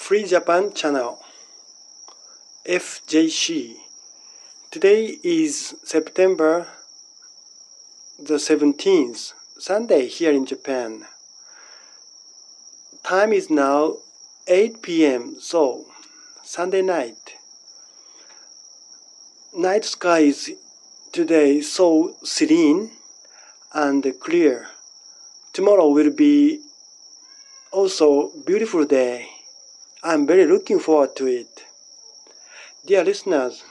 Free Japan Channel FJC. Today is September the 17th, Sunday here in Japan. Time is now 8 p.m. so Sunday night. Night sky is today so serene and clear. Tomorrow will be also beautiful day. I'm very looking forward to it. Dear listeners,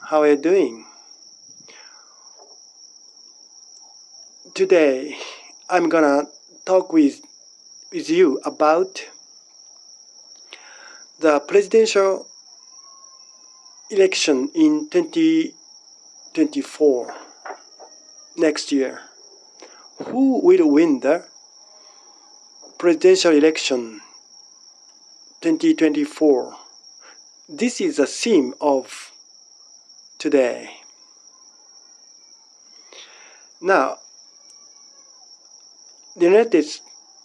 how are you doing? Today, I'm gonna talk with you about the presidential election in 2024, next year. Who will win the presidential election 2024? This is the theme of today. Now, the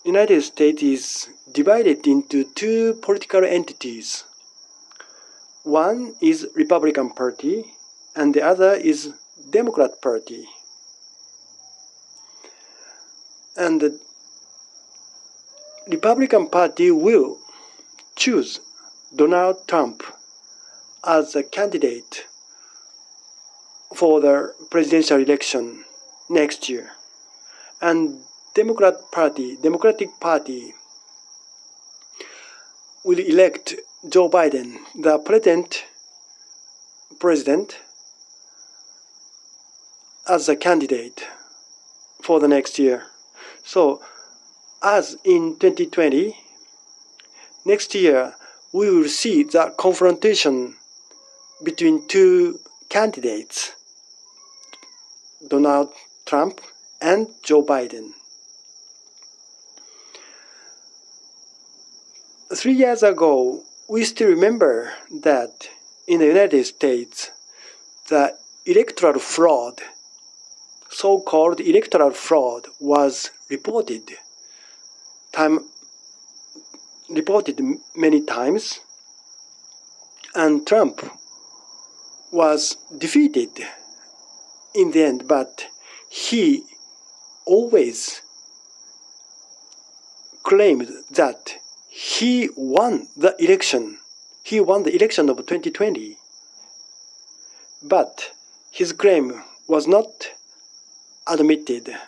United States is divided into two political entities. One is Republican Party and the other is Democrat Party. And the Republican Party will choose Donald Trump as a candidate for the presidential election next year. And Democratic Party will elect Joe Biden, the president, as a candidate for the next year. So, as in 2020, next year we will see the confrontation between two candidates, Donald Trump and Joe Biden. 3 years ago, we still remember that in the United States, the electoral fraud, so-called electoral fraud, was reported many times, and Trump was defeated in the end, but he always claimed that he won the election. He won the election of 2020. But his claim was not admitted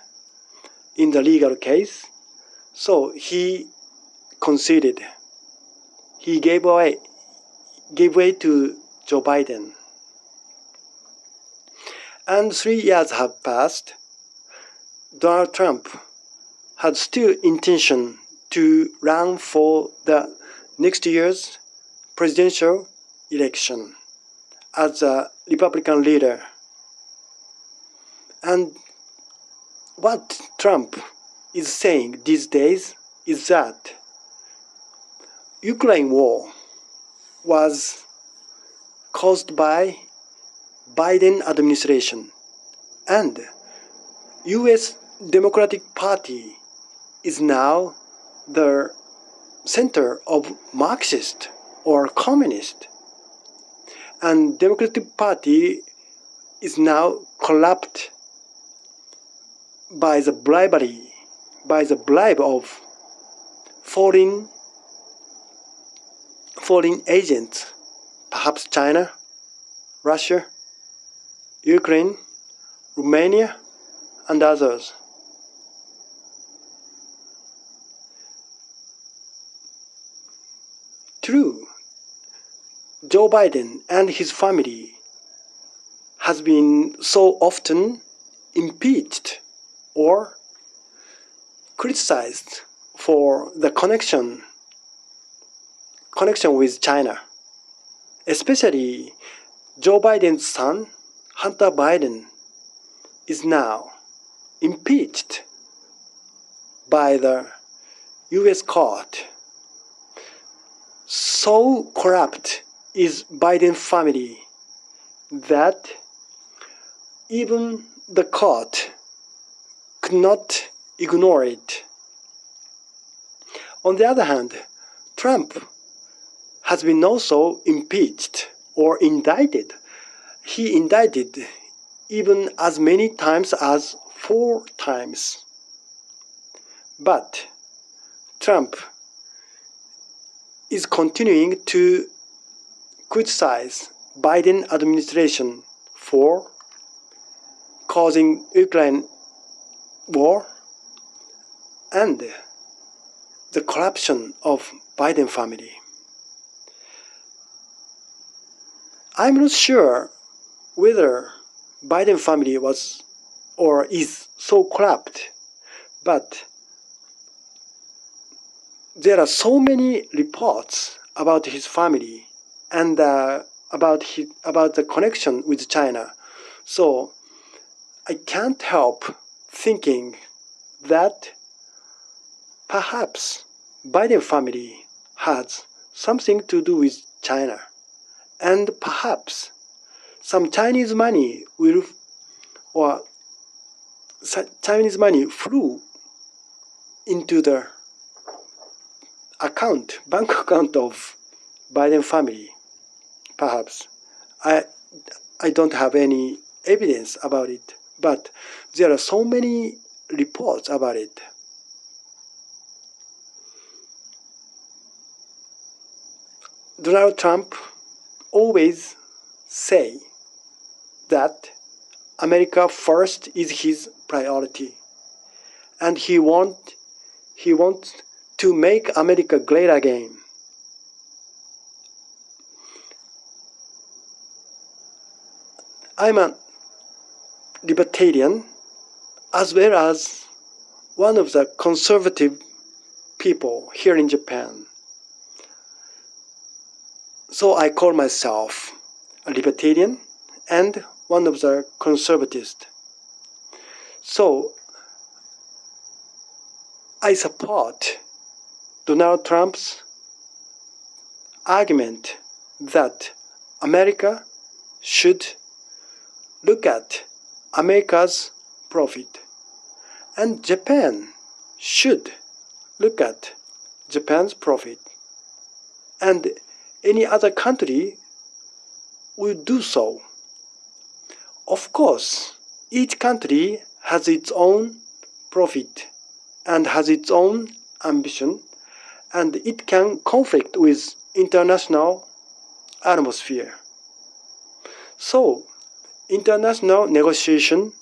in the legal case, so he conceded. He gave way to Joe Biden. And 3 years have passed. Donald Trump had still intention to run for the next year's presidential election as a Republican leader. And what Trump is saying these days is that Ukraine war was caused by Biden administration, and US Democratic Party is now the center of Marxist or communist, and Democratic Party is now corrupt by the bribe of foreign agents, perhaps China, Russia, Ukraine, Romania, and others. True, Joe Biden and his family has been so often impeached or criticized for the connection with China. Especially Joe Biden's son, Hunter Biden, is now impeached by the US court. So corrupt is Biden family that even the court could not ignore it. On the other hand, Trump has been also impeached or indicted. He indicted even as many times as 4 times. But Trump is continuing to criticize Biden administration for causing Ukraine war and the corruption of Biden family. I'm not sure whether Biden family was or is so corrupt, but there are so many reports about his family and about the connection with China. So I can't help thinking that perhaps Biden family has something to do with China, and perhaps some Chinese money Chinese money flew into the bank account of Biden family. Perhaps I don't have any evidence about it, but there are so many reports about it. Donald Trump always say that America first is his priority, and he wants to make America great again. I'm a libertarian as well as one of the conservative people here in Japan. So I call myself a libertarian and one of the conservatives. So I support Donald Trump's argument that America should look at America's profit and Japan should look at Japan's profit, and any other country will do so. Of course, each country has its own profit and has its own ambition, and it can conflict with international atmosphere. So, international negotiation,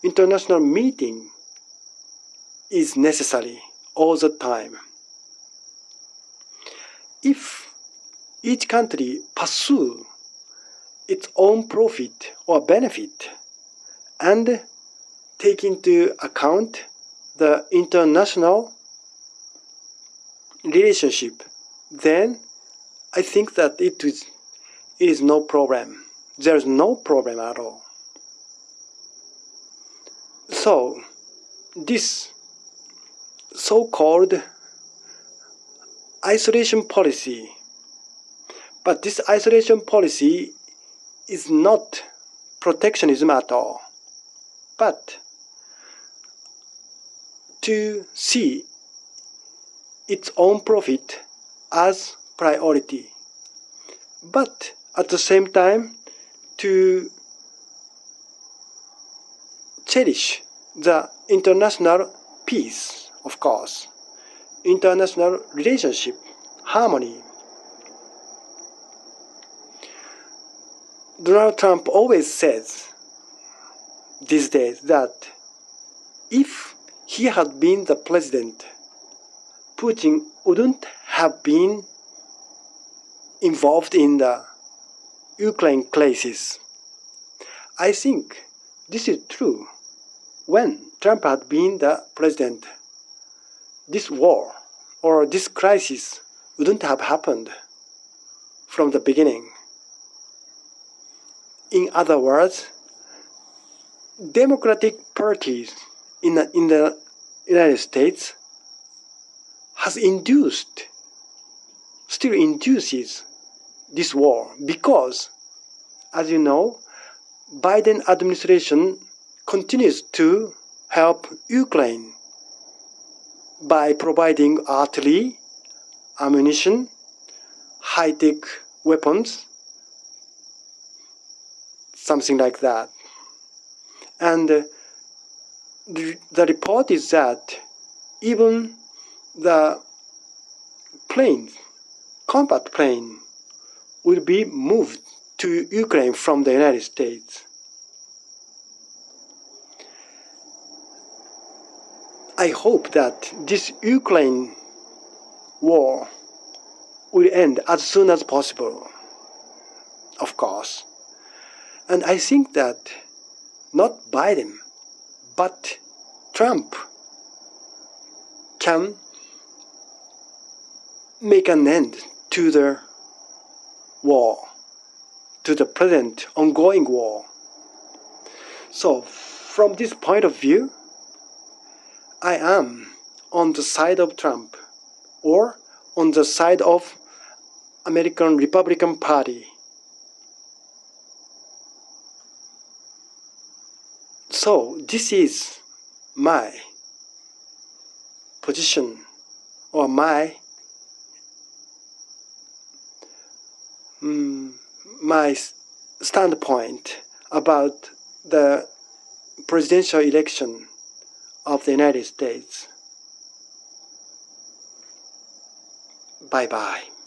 international meeting is necessary all the time. If each country pursue its own profit or benefit and take into account the international relationship, then I think that it is no problem. There is no problem at all. So, this so-called isolation policy, but this isolation policy is not protectionism at all, but to see its own profit as priority, but at the same time to cherish the international peace, of course, international relationship, harmony. Donald Trump always says these days that if he had been the president, Putin wouldn't have been involved in the Ukraine crisis. I think this is true. When Trump had been the president, this war or this crisis wouldn't have happened from the beginning. In other words, Democratic parties in the United States still induces this war because, as you know, Biden administration continues to help Ukraine by providing artillery, ammunition, high-tech weapons, something like that. And the report is that even the planes, combat plane, will be moved to Ukraine from the United States. I hope that this Ukraine war will end as soon as possible, of course. And I think that not Biden, but Trump can make an end to the war, to the present ongoing war. So, from this point of view, I am on the side of Trump or on the side of American Republican Party. So, this is my position or my standpoint about the presidential election of the United States. Bye-bye.